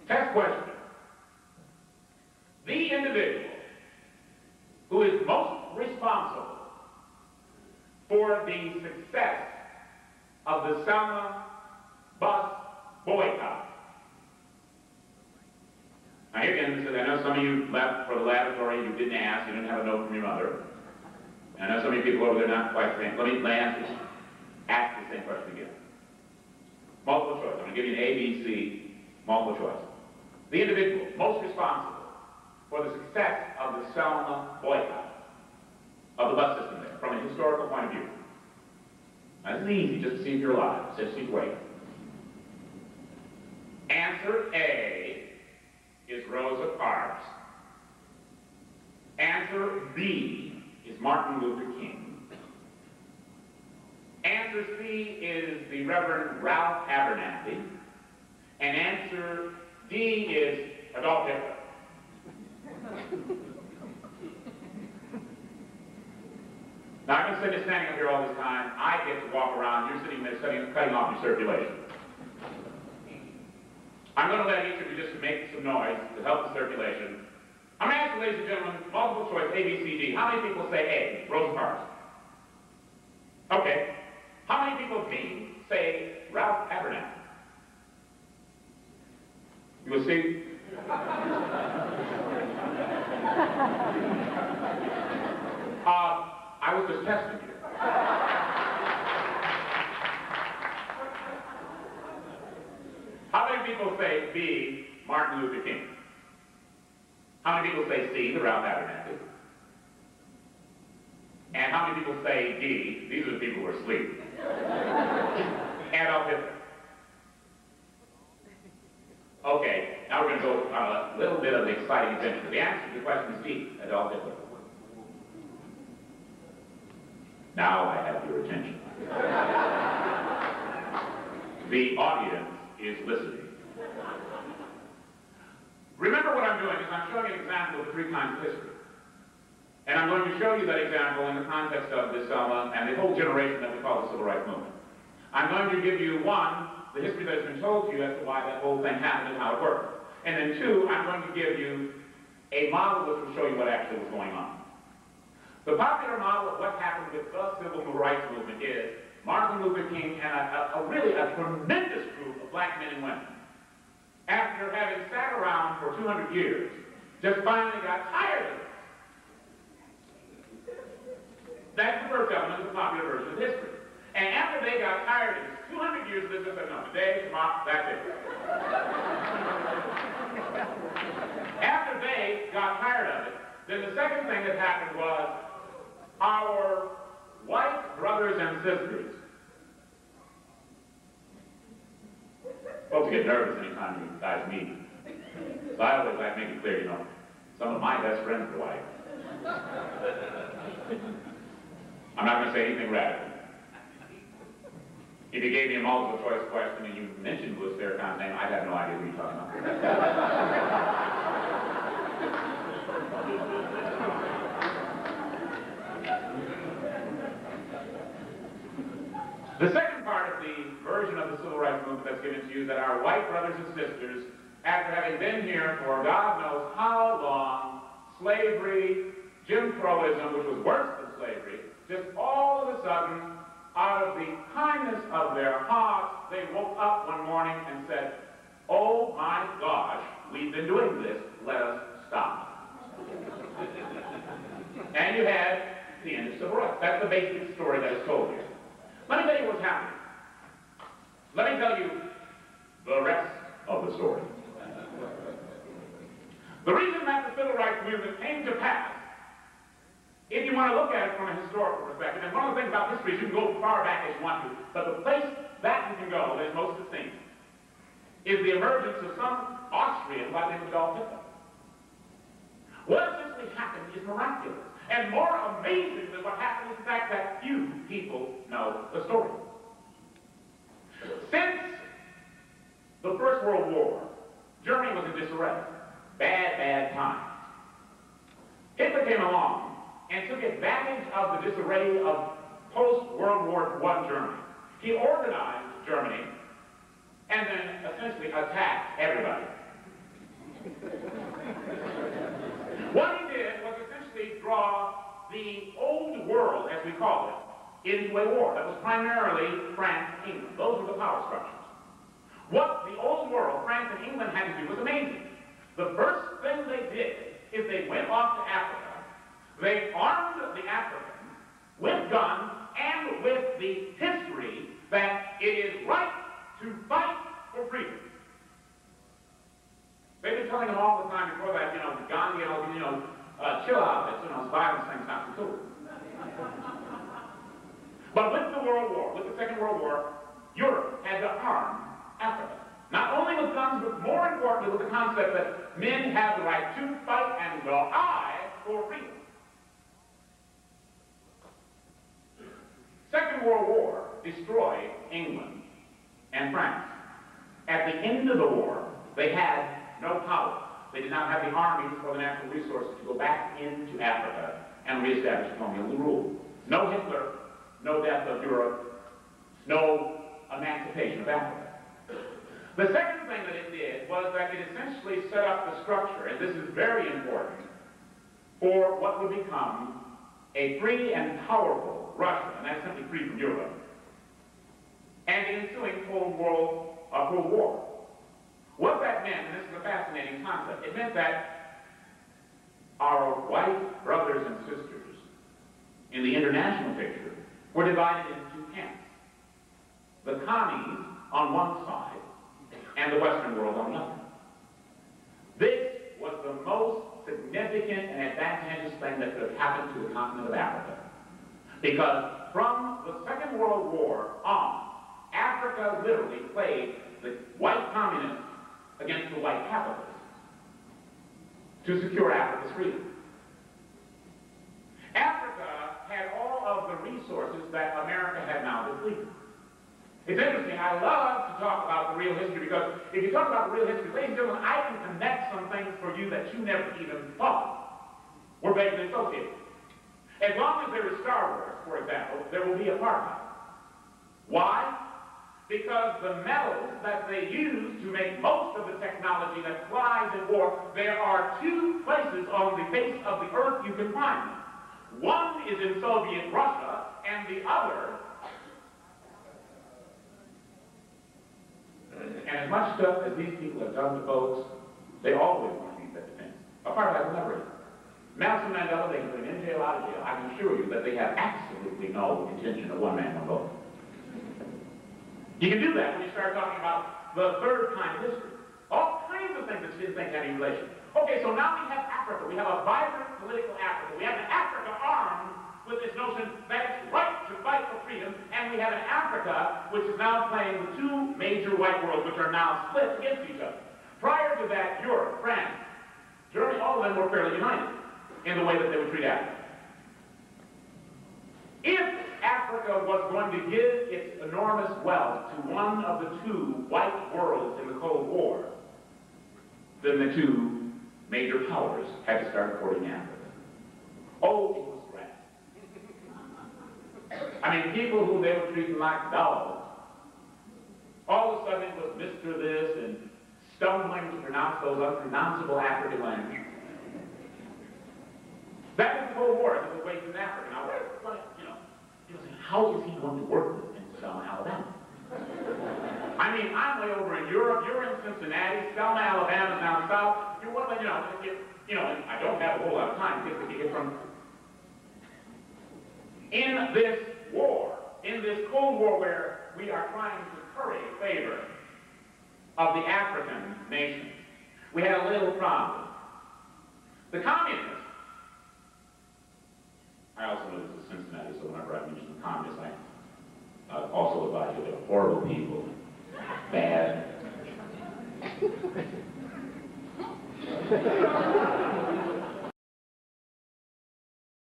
Test question. The individual who is most responsible for the success of the Selma bus boycott. Now here again, I know some of you left for the laboratory, you didn't ask, you didn't have a note from your mother. And I know some of you people over there not quite saying, let me ask the same question again. Multiple choice. I'm going to give you an A, B, C, multiple choice. The individual most responsible for the success of the Selma boycott of the bus system there, from a historical point of view. Now, this is easy, just to see if you're alive. Just keep waiting. Answer A is Rosa Parks. Answer B is Martin Luther King. Answer C is the Reverend Ralph Abernathy. And answer D is Adolf Hitler. Now, I've been standing up here all this time. I get to walk around. You're sitting there cutting off your circulation. I'm going to let each of you just make some noise to help the circulation. I'm going to ask you, ladies and gentlemen, multiple choice, A, B, C, D. How many people say A, Rosa Parks? Okay. How many people B say Ralph Abernathy? You will see. I was just testing you. How many people say B, Martin Luther King? How many people say C, the Ralph Abernathy? And how many people say D, these are the people who are asleep, Adolf Hitler? Okay, now we're going to go on a little bit of the exciting adventure. The answer to the question is D, Adolf Hitler. Now I have your attention. The audience is listening. Remember what I'm doing is I'm showing an example of 3 kinds of history. And I'm going to show you that example in the context of this Selma and the whole generation that we call the Civil Rights Movement. I'm going to give you, 1, the history that has been told to you as to why that whole thing happened and how it worked. And then 2, I'm going to give you a model which will show you what actually was going on. The popular model of what happened with the civil rights movement is Martin Luther King and really a tremendous group of black men and women, after having sat around for 200 years, just finally got tired of it. That's the first element of the popular version of history. And after they got tired of it, 200 years of this, they said, no, today, tomorrow, that's it. After they got tired of it, then the second thing that happened was our white brothers and sisters. Folks get nervous anytime you guys meet. So I always like to make it clear, you know, some of my best friends are white. I'm not going to say anything radical. If you gave me a multiple choice question and you mentioned Louis Farrakhan's name, I'd have no idea what you're talking about. The second part of the version of the Civil Rights Movement that's given to you is that our white brothers and sisters, after having been here for God knows how long, slavery, Jim Crowism, which was worse than slavery, just all of a sudden, out of the kindness of their hearts, they woke up one morning and said, oh my gosh, we've been doing this, let us stop. And you had the end of civil rights. That's the basic story that is told here. Let me tell you what's happening. Let me tell you the rest of the story. The reason that the Civil Rights Movement came to pass, if you want to look at it from a historical perspective, and one of the things about history is you can go far back as you want to, but the place that you can go that is most distinct is the emergence of some Austrian by the name of Adolf Hitler. What essentially happened is miraculous. And more amazing than what happened is the fact that few people know the story. Since the First World War, Germany was in disarray. Bad times. Hitler came along and took advantage of the disarray of post-World War I Germany. He organized Germany and then essentially attacked everybody. we call it, into a war that was primarily France and England. Those were the power structures. What the old world, France and England, had to do was amazing. The first thing they did is they went off to Africa. They armed the Africans with guns and with the history that it is right to fight for freedom. They've been telling them all the time before that, Gandhi and all, chill out, it's, violence thing's not so cool. But with the World War, with the Second World War, Europe had to arm Africa. Not only with guns, but more importantly with the concept that men have the right to fight and die for freedom. Second World War destroyed England and France. At the end of the war, they had no power. They did not have the armies or the natural resources to go back into Africa and reestablish colonial rule. No Hitler, no death of Europe, no emancipation of Africa. The second thing that it did was that it essentially set up the structure, and this is very important, for what would become a free and powerful Russia, and that's simply free from Europe, and the ensuing Cold War. What that meant, and this is a fascinating concept, it meant that our white brothers and sisters in the international picture were divided into two camps. The commies on one side and the Western world on the other. This was the most significant and advantageous thing that could have happened to the continent of Africa. Because from the Second World War on, Africa literally played the white communists against the white capitalists to secure Africa's freedom. Africa had all of the resources that America had now depleted. It's interesting, I love to talk about the real history because if you talk about the real history, ladies and gentlemen, I can connect some things for you that you never even thought were vaguely associated. As long as there is Star Wars, for example, there will be apartheid. Why? Because the metals that they use to make most of the technology that flies in war, there are two places on the face of the earth you can find them. One is in Soviet Russia, and the other, and as much stuff as these people have done to folks, they always want to use that defense. Apartheid will never end. Nelson Mandela, they can put him in jail, out of jail. I can assure you that they have absolutely no intention of one man, one vote. You can do that when you start talking about the third kind of history. All kinds of things that you didn't think had any relation. Okay, so now we have Africa. We have a vibrant political Africa. We have an Africa armed with this notion that it's right to fight for freedom, and we have an Africa which is now playing the two major white worlds which are now split against each other. Prior to that, Europe, France, Germany, all of them were fairly united in the way that they would treat Africa. If Africa was going to give its enormous wealth to one of the two white worlds in the Cold War, then the two major powers had to start courting Africa. Oh, it was great. I mean, people who they were treating like dogs, all of a sudden it was Mr. This and stumbling to pronounce those unpronounceable African languages. That was the Cold War. It was a waste in Africa. Now, how is he going to work this in Selma, Alabama? I mean, I'm way over in Europe. You're in Cincinnati. Selma, Alabama's down south. You're what, and I don't have a whole lot of time to get from. In this war, in this Cold War where we are trying to curry favor of the African nations, we had a little problem. The communists, I also know this is Cincinnati, so whenever I mention the communists, I also advise you they're horrible people, bad.